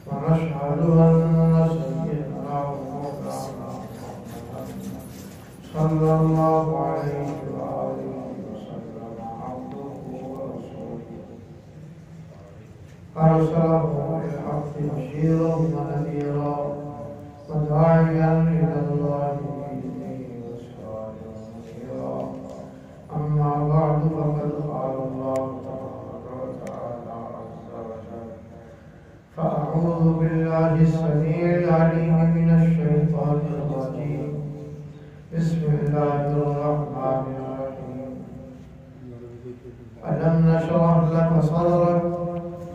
ونشهد أن سيدنا ومولانا محمدا صلى الله عليه وآله وسلم عبده ورسوله أرسله بالحق بشيرا ونذيرا وداعيا إلى الله بإذنه وسراجا منيرا أما بعد فقد قال الله تبارك وتعالى عز وجل فأعوذ بالله السميع العليم من الشيطان الرجيم بسم الله الرحمن الرحيم ألم نشرح لك صدرك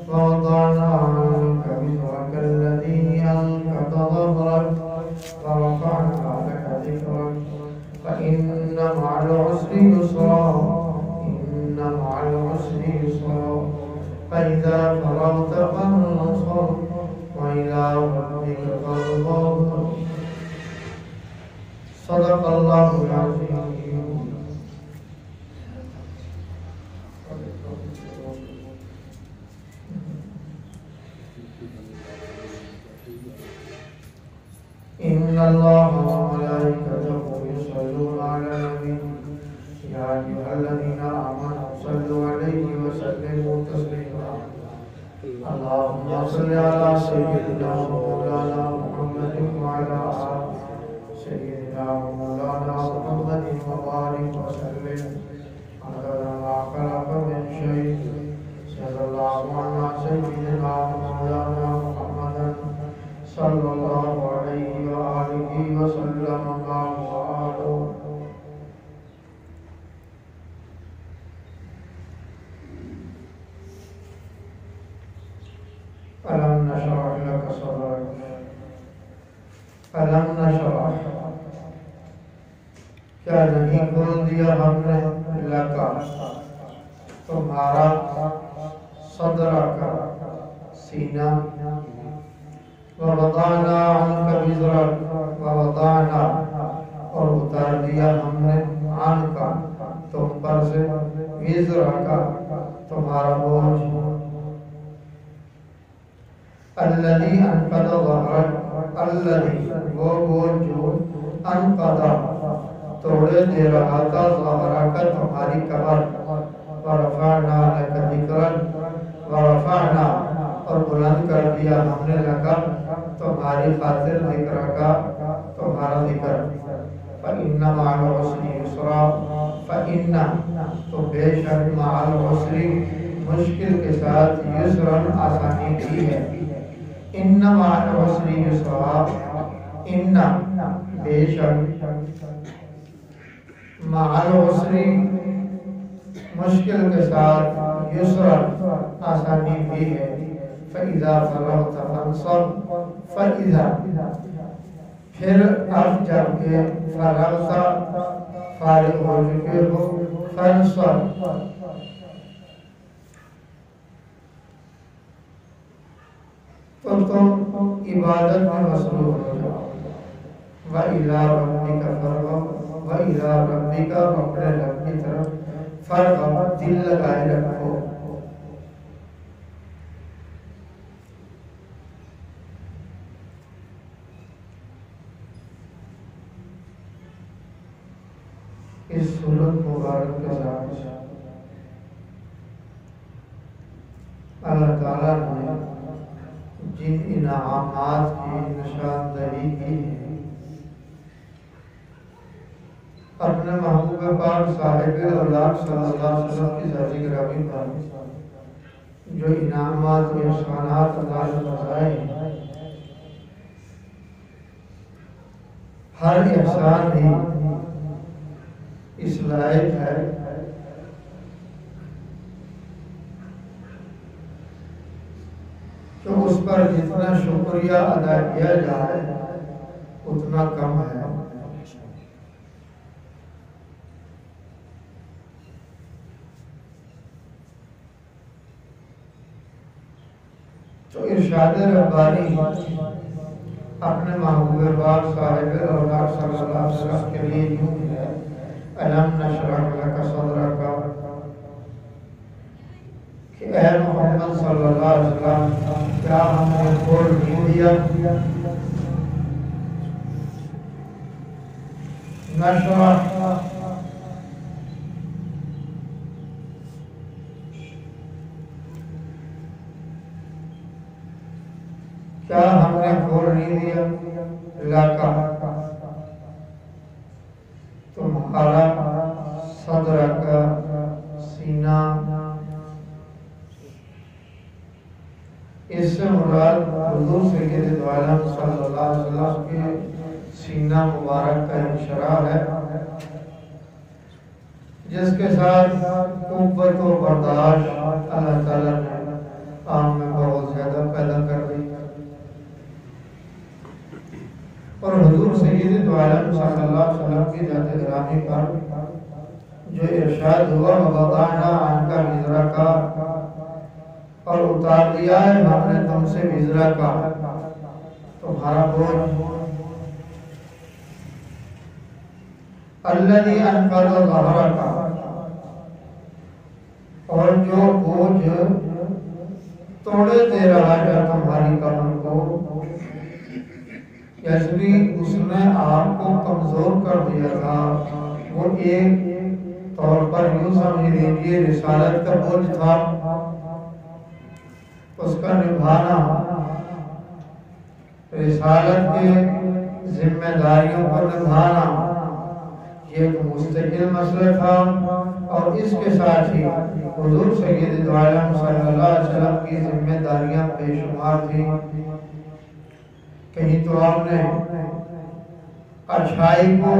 ووضعنا عنك وزرك الذي أنقض ظهرك ورفعنا لك ذكرك فإن مع العسر يسرا إن مع العسر يسرا فإذا فرغت فانصب وإلى ربك فارغب صدق الله العظيم. إن الله وملائكته يصلون على النبي يا أيها الذين آمنوا صلوا عليه وسلموا تسليما اللهم صل على سيدنا ومولانا محمد وعلى آل سيدنا ومولانا محمد وبارك وسلم عدد ما خلق من شيء صلى الله على سيدنا ومولانا محمد صلى الله عليه وآله وسلم وآله. ألم نشرح لك صدرك ألم نشرح کیا نہیں کھول دیا ہم نے لکا تمہارا صدر کا سینہ ووضعنا عنك وزرك ووضعنا اور اتار دیا ہم نے عنك تم پر سے وزرك تمہارا بوجھ الذي انقض ظهرك الذي وہ بوجھ جو انقض توڑے دے رہا تھا ظهرك تمہاری کمر ورفعنا لك ذکرك ورفعنا اور بلند کر دیا ہم نے لگا تمہاری خاطر ذکر کا تمہارا ذکر فَإِنَّ مَعَ الْعُسْرِ يُسْرًا فَإِنَّ تو بے شک مع العسر مشکل کے ساتھ یسرًا آسانی بھی ہے إِنَّ مَعَ الْعُسْرِ يُسْرًا إِنَّ بے شک مع العسر مشکل کے ساتھ یسرًا آسانی بھی ہے فَإِذَا فَرَغْتَ فَانْصَبْ فَإِذَا پھر اب جب کہ فرغت فارغ ہو چکے ہو فَانْصَبْ تو تم عبادت میں مصروف ہو جاؤ وَإِلَىٰ رَبِّكَ فَارْغَب وَإِلَىٰ رَبِّكَ اپنے رب کی طرف فَارْغَب دل لگائے رکھو اس صورت مبارک کے ساتھ اللہ تعالیٰ نے جن انعامات کی نشاندہی کی ہے اپنے محبوب پاک صاحب اللہ صلی اللہ علیہ وسلم کی ذاتی گرامی پر جو انعامات و احسانات اللہ نے بتائے ہر احسان ہی اس لائق ہے کہ اس پر جتنا شکریہ ادا کیا جائے اتنا کم ہے تو ارشاد ربانی اپنے محبوب پاک صاحب اللہ صلی اللہ علیہ وسلم کے لیے یوں ہے ألم نشرح لك صدرك کہ اے محمد صلی اللہ علیہ وسلم کیا ہم نے کھول نہیں دیا نشرح کیا ہم نے کھول نہیں دیا لاکا تمہارا صدر کا سینہ اس سے مراد حضور سید دو عالم صلی اللہ علیہ وسلم کے سینہ مبارک کا انشراح ہے جس کے ساتھ قوت و برداشت اللہ تعالیٰ نے آپ میں بہت زیادہ پیدا کر دی اور حضور سید دو عالم صلی اللہ علیہ وسلم کی ذات گرامی پر جو ارشاد ہوا وَوَضَعْنَا عَنْكَ وِزْرَكَ اور اتار دیا ہے ہم نے تم سے وزرا کا تمہارا بوجھ الذی انقض ظہرک اور جو بوجھ توڑے دے رہا ہے تمہاری کمر کو یعنی اس نے آپ کو کمزور کر دیا تھا وہ ایک طور پر یوں سمجھ لیجیے رسالت کا بوجھ تھا اس کا نبھانا رسالت کے ذمہ داریوں کو نبھانا یہ ایک مستقل مسئلہ تھا اور اس کے ساتھ ہی حضور سید دو عالم صلی اللہ علیہ وسلم کی ذمہ داریاں بے شمار تھی کہیں تو آپ نے اچھائی کو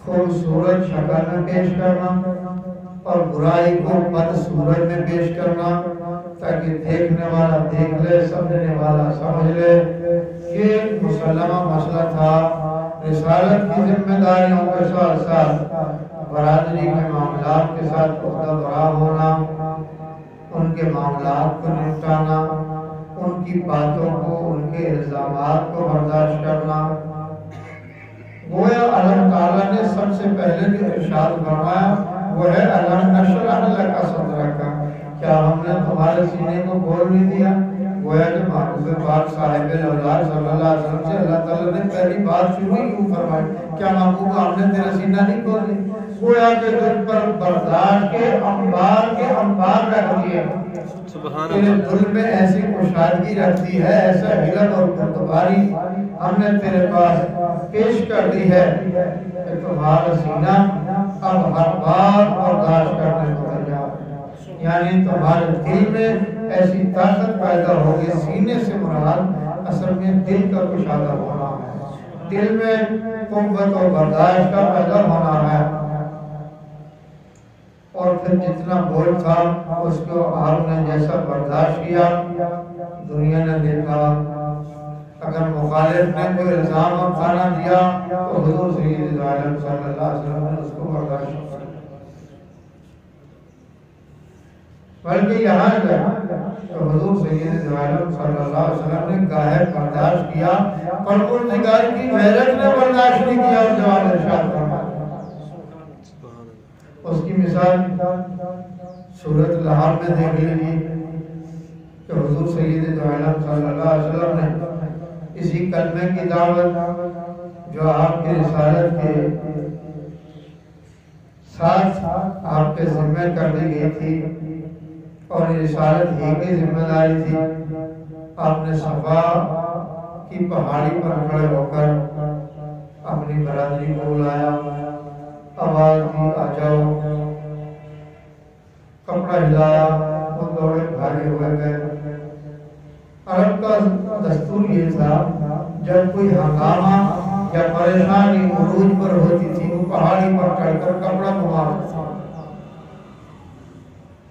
خوبصورت شکل میں پیش کرنا اور برائی کو بد صورت میں پیش کرنا تاکہ دیکھنے والا دیکھ لے سمجھنے والا سمجھ لے یہ مسلمہ مسئلہ تھا رسالت کی ذمہ داریوں کے ساتھ ساتھ برادری کے معاملات کے ساتھ عہدہ برا ہونا ان کے معاملات کو نپٹانا ان کی باتوں کو ان کے الزامات کو برداشت کرنا گویا اللہ تعالیٰ نے سب سے پہلے جو ارشاد فرمایا وہ ہے الم نشرح لک صدرک کیا ہم نے تمہارے سینے کو کھول نہیں دیا گویا کہ محبوب پاک صاحب الاولاد صلی اللہ علیہ وسلم سے اللہ تعالیٰ نے پہلی بات شروع ہی کیوں فرمائی کیا محبوب ہم نے تیرا سینہ نہیں کھول دیا گویا کہ تجھ پر برداشت کے انبار رکھ دیے تیرے دل میں ایسی کشادگی رکھتی ہے ایسا حلم اور بردباری ہم نے تیرے پاس پیش کر دی ہے کہ تمہارا سینہ اب ہر بات برداشت کرنے کو تیار ہے یعنی تمہارے دل میں ایسی طاقت پیدا ہوگی سینے سے مراد اصل میں دل کا کشادہ ہونا ہے دل میں قوت و برداشت کا پیدا ہونا ہے اور پھر جتنا بوجھ تھا اس کو آپ نے جیسا برداشت کیا دنیا نے دیکھا اگر مخالف نے کوئی الزام اور کھانا دیا تو حضور سید عالم صلی اللہ علیہ وسلم نے اس کو برداشت کیا بلکہ یہاں تو حضور سید عالم صلی اللہ علیہ وسلم نے گاہے برداشت کیا پروردگار کی غیرت نے برداشت نہیں کیا اور جواب ارشاد فرمایا اس کی مثال سورۃ لہب میں دیکھ لیجیے کہ حضور سید عالم صلی اللہ علیہ وسلم نے اسی کلمے کی دعوت جو آپ کی رسالت کے ساتھ آپ کے ذمہ کر دی گئی تھی اور رسالت ہی کی ذمہ داری تھی آپ نے صفا کی پہاڑی پر کھڑے ہو کر اپنی برادری کو بلایا آواز دی آ جاؤ کپڑا ہلایا وہ دوڑے بھاگے ہوئے گئے عرب کا دستور یہ تھا جب کوئی ہنگامہ یا پریشانی عروج پر ہوتی تھی وہ پہاڑی پر چڑھ کر کپڑا گھماتا تھا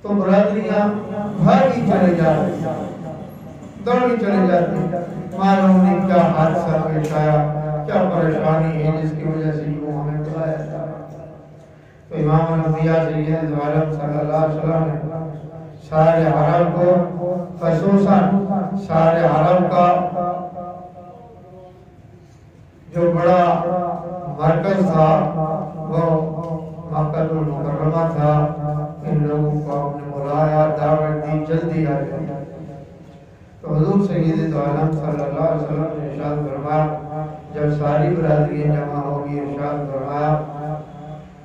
تو برادریاں بھاگی چلے جاتی دوڑی چلے جاتی معلوم نہیں کیا حادثہ پیش آیا کیا پریشانی ہے جس کی وجہ سے وہ ہمیں بلایا جا رہا تو امام الانبیاء سید عالم صلی اللہ علیہ وسلم نے سارے عرب کو خصوصاً سارے عرب کا جو بڑا مرکز تھا وہ مکہ المکرمہ تھا ان لوگوں کو آپ نے بلایا، دعوت دی، جلدی آ جائے۔ تو حضور سید دو عالم صلی اللہ علیہ وسلم نے ارشاد فرمایا، جب ساری برادری جمع ہوگی، ارشاد فرمایا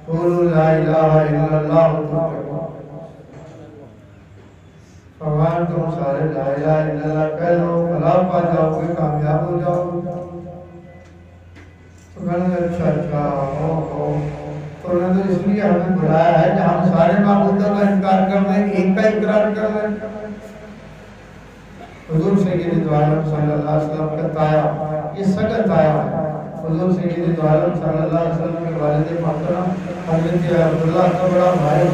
قولوا لا الہ الا اللہ تفلحون۔ فرمایا تم سارے لا الہ الا اللہ کہہ لو، فلاح پا جاؤ گے، کامیاب ہو جاؤ گے۔ تو کہنے لگے اچھا اچھا ہو تو انہوں نے اس لیے ہمیں بلایا ہے کہ ہم سارے معبودوں کا انکار کر دیں، ایک کا اقرار کر لیں۔ حضور سید دو عالم صلی اللہ علیہ وسلم کا تایا، یہ سگا تایا ہے۔ حضور سید دو عالم صلی اللہ علیہ وسلم کے والد محترم حضرت عبداللہ کا بڑا بھائی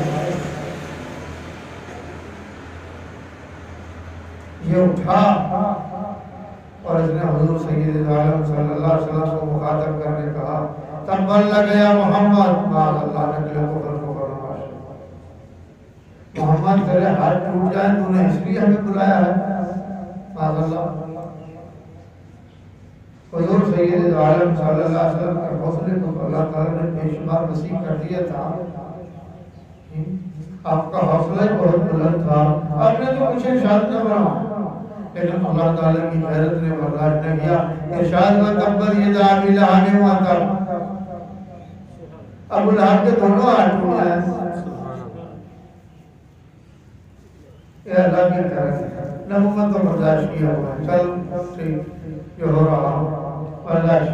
یہ اٹھا اور اس نے حضور سید دو عالم صلی اللہ علیہ وسلم کو مخاطب کرنے کہا، تبّن لک یا محمد، معاذ اللہ نکلے کو کر محمد تیرے ہاتھ ٹوٹ جائیں، تو نے اس لیے ہمیں بلایا ہے، معاذ اللہ۔ حضور سید دو عالم صلی اللہ علیہ وسلم کے حوصلے کو اللہ تعالیٰ نے بے شمار وسیع کر دیا تھا۔ آپ کا حوصلہ بہت بلند تھا، آپ نے تو کچھ ارشاد نہ بنا، لیکن اللہ تعالیٰ کی غیرت نے برداشت نہ کیا۔ ارشاد و تبت یدا ابی لہب وتب، ابو لہب کے دونوں ہاتھ ٹوٹ گئے۔ اے اللہ کی طرف نبوت تو برداشت کیا ہوا ہے، چل ٹھیک جو ہو رہا برداشت۔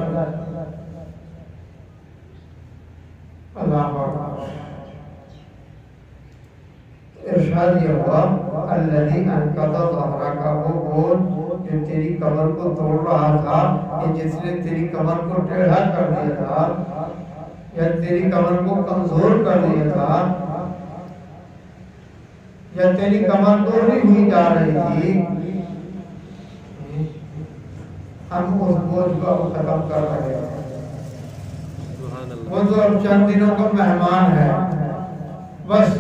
اللہ ارشاد یہ ہوا الذی انقض ظہرک، وہ بول جو تیری کمر کو توڑ رہا تھا، یہ جس نے تیری کمر کو ٹیڑھا کر دیا تھا یا تیری کمر کو کمزور کر دیا تھا یا تیری کمر توڑی ہوئی جا رہی تھی، ہم اس بوجھ کو ختم کر رہے ہیں۔ وہ تو اب چند دنوں کا مہمان ہے، بس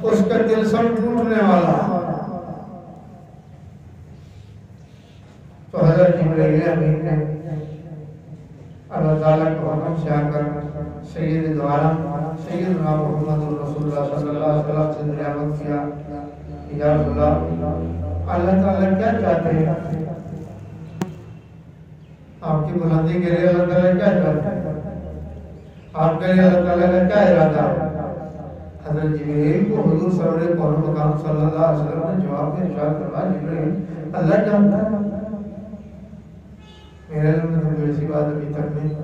اس کا تلسم ٹوٹنے والا۔ تو حضرت جبرائیل امین نے اللہ تعالیٰ کے حکم سے آ کر سید دو عالم سیدنا محمد رسول اللہ صلی اللہ علیہ وسلم سے دریافت کیا، یا رسول اللہ تعالیٰ کیا چاہتے ہیں؟ آپ کی بلندی کے لیے اللہ تعالیٰ کیا چاہتے ہیں؟ آپ کے لیے اللہ تعالیٰ کا کیا ارادہ ہے؟ حضرت جبرائیل کو حضور سرور کون مقام صلی اللہ علیہ وسلم نے جواب میں ارشاد فرمایا، جبرائیل اللہ جانتا ہے، میرے علم میں تو ایسی بات ابھی تک نہیں،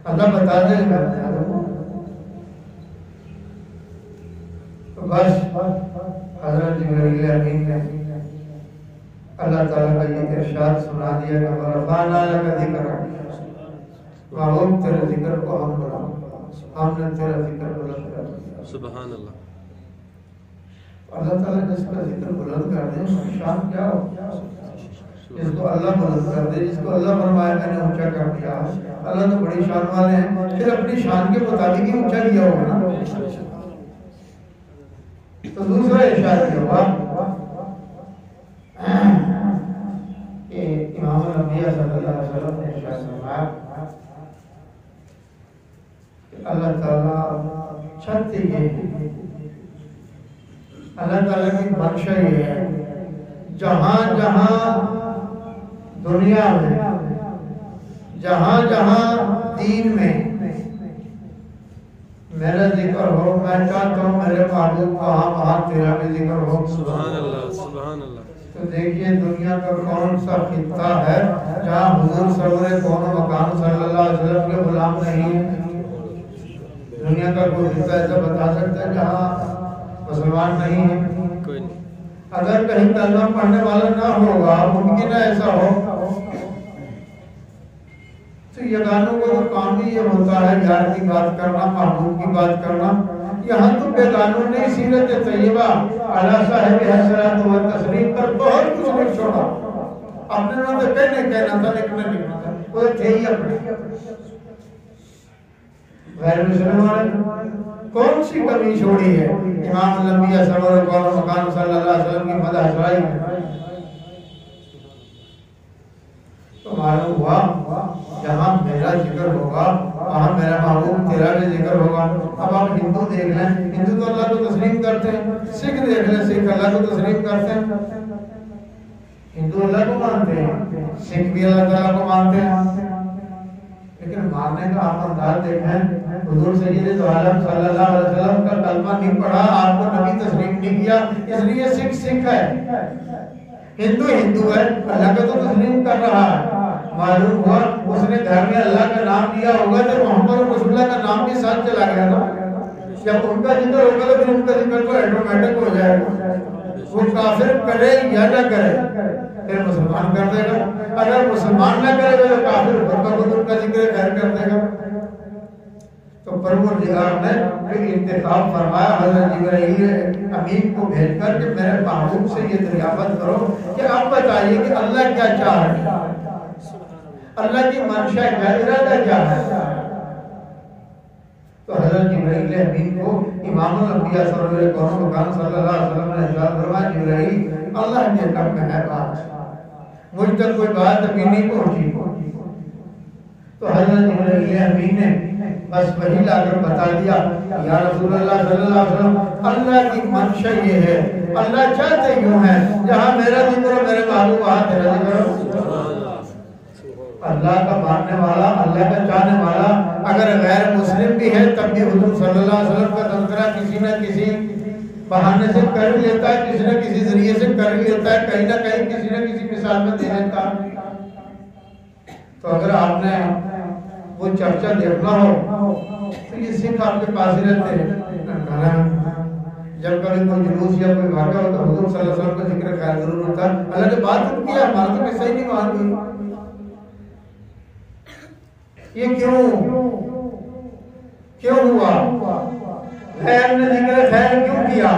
اللہ بتا دے میں بتا دوں۔ تو بس حضرت جبرائیل امین نے اللہ تعالیٰ کا یہ ارشاد سنا دیا کہ ورفعنا لک ذکرک، محبوب تیرے ذکر کو ہم بلند، ہم نے تیرا ذکر بلند کر دیا۔ سبحان اللہ۔ اللہ تعالیٰ جس کا ذکر بلند کر دے اس کی شان کیا ہو؟ جس کو اللہ بلند کر دے، جس کو اللہ فرمائے میں نے اونچا کر دیا، اللہ تو بڑی شان والے ہیں، پھر اپنی شان کے مطابق ہی اونچا کیا ہوگا نا۔ تو دوسرا ارشاد یہ ہوا کہ امام الانبیاء صلی اللہ علیہ وسلم نے ارشاد فرمایا کہ اللہ تعالیٰ چھتی یہ ہے، اللہ تعالیٰ کی منشا یہ ہے، جہاں جہاں دنیا میں، جہاں جہاں دین میں میرا ذکر ہو، میں چاہتا ہوں میرے محبوب وہاں وہاں تیرا بھی ذکر ہو۔ سبحان اللہ، سبحان اللہ۔ تو دیکھیے دنیا کا کون سا خطہ ہے جہاں حضور سرور کون مقام صلی اللہ علیہ وسلم کے غلام نہیں ہے؟ دنیا کا کوئی خطہ ایسا بتا سکتا ہے جہاں مسلمان نہیں ہے؟ کوئی نہیں۔ اگر کہیں کلمہ پڑھنے والا نہ ہوگا، ممکن ہے ایسا ہو؟ تو یگانوں کو تو کام ہی یہ ہوتا ہے یار کی بات کرنا، محبوب کی بات کرنا۔ یہاں تو بیگانوں نے سیرت طیبہ اعلیٰ صاحب حضرات و تشریف پر بہت کچھ نہیں چھوڑا، اپنے نام تو کہنا تھا لکھنا تھا، وہ تھے ہی اپنے غیر مسلمان کون سی کمی چھوڑی ہے؟ امام الانبیاء سرور کون مقام صلی اللہ علیہ وسلم کی مدح سرائی ہے۔ تو معلوم ہوا جہاں میرا ذکر ہوگا وہاں میرا محبوب تیرا بھی ذکر ہوگا. اب آپ ہندو دیکھ لیں, ہندو تو اللہ کو تسلیم کرتے ہیں. سکھ دیکھ لیں, سکھ اللہ کو تسلیم کرتے ہیں. ہندو اللہ کو مانتے ہیں, سکھ بھی اللہ تعالیٰ کو مانتے ہیں, لیکن ماننے کا آپ انداز دیکھیں. حضور سید عالم صلی اللہ علیہ وسلم کا کلمہ نہیں پڑھا, آپ کو نبی تسلیم نہیں کیا, اس لیے سکھ سکھ ہے, ہندو ہندو ہے, اللہ کا تو تسلیم کر رہا ہے. معلوم ہوا اس نے گھر میں اللہ کا نام لیا ہوگا تو محمد رسول اللہ کا نام بھی ساتھ چلا گیا نا. جب ان کا ذکر ہوگا تو پھر ان کا ذکر تو آٹومیٹک ہو جائے گا. وہ کافر کرے یا نہ کرے پھر مسلمان کر دے گا. اگر مسلمان نہ کرے گا تو کافر خود ان کا ذکر خیر کر دے گا. تو پروردگار نے پھر انتخاب فرمایا حضرت جبرائیل امین کو بھیج کر کہ میرے محبوب سے یہ دریافت کرو کہ آپ بتائیے کہ اللہ کیا چاہ رہے ہیں, اللہ کی منشا کیا, ارادہ کیا ہے. تو حضرت جبرائیل امین کو امام الانبیاء سرور کون مکان صلی اللہ علیہ وسلم نے ارشاد فرمایا, جبرائیل اللہ کے حق میں ہے بات, مجھ تک کوئی بات ابھی نہیں پہنچی. تو حضرت جبرائیل امین نے بس وہی لا کر بتا دیا, یا رسول اللہ صلی اللہ علیہ وسلم اللہ کی منشا یہ ہے, اللہ چاہتے یوں ہے جہاں میرا ذکر ہو میرے محبوب وہاں تیرا ذکر ہو. اللہ کا ماننے والا, اللہ کا چاہنے والا اگر غیر مسلم بھی ہے تب بھی حضور صلی اللہ علیہ وسلم کا تذکرہ کسی نہ کسی بہانے سے کر لیتا ہے, کسی نہ کسی ذریعے سے کر لیتا ہے, کہیں نہ کہیں کسی نہ کسی مثال میں دے دیتا ہے. تو اگر آپ نے وہ چرچا دیکھنا ہو تو یہ سکھ آپ کے پاس ہی رہتے ہیں. جب کبھی کوئی جلوس یا کوئی واقعہ ہوتا حضور صلی اللہ علیہ وسلم کا ذکر خیر ضرور ہوتا ہے. اللہ نے بات تو کیا, ہمارا تو قصہ ہی نہیں مان گئی. یہ کیوں ہوا؟ خیر نے ذکر خیر کیوں کیا؟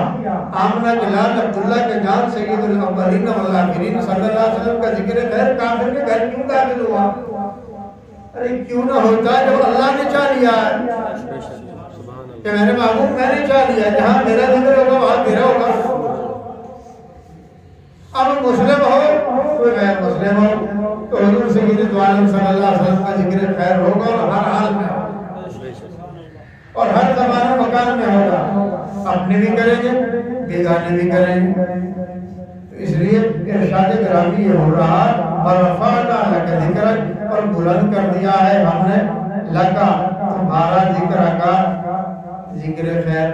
آمنہ کے لال عبداللہ کے جان سید الاولین والآخرین صلی اللہ علیہ وسلم کا ذکر خیر کافر کے گھر کیوں داخل ہوا؟ ارے کیوں نہ ہوتا جب اللہ نے چاہ لیا ہے کہ میرے محبوب میں نے چاہ لیا, جہاں میرا ذکر ہوگا وہاں تیرا ہوگا. اب مسلم ہو کوئی غیر مسلم ہو تو حضور سید عالم صلی اللہ علیہ وسلم کا ذکر خیر ہوگا اور ہر حال میں اور ہر زمانہ مکان میں ہوگا. اپنے بھی کریں گے, بیگانے بھی کریں گے. اس لیے ارشاد گرامی یہ ہو رہا ورفعنا لک ذکرک, اور بلند کر دیا ہے ہم نے لکا تمہارا ذکر کا ذکر خیر,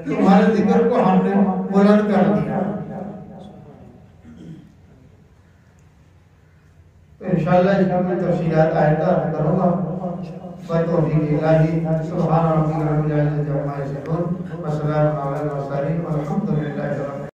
تمہارے ذکر کو ہم نے بلند کر دیا. انشاءاللہ اس میں تفصیلات آئندہ کروں گا. بتوفیق الہی سبحان ربک رب العزت عما یصفون وسلام علی المرسلین والحمد للہ رب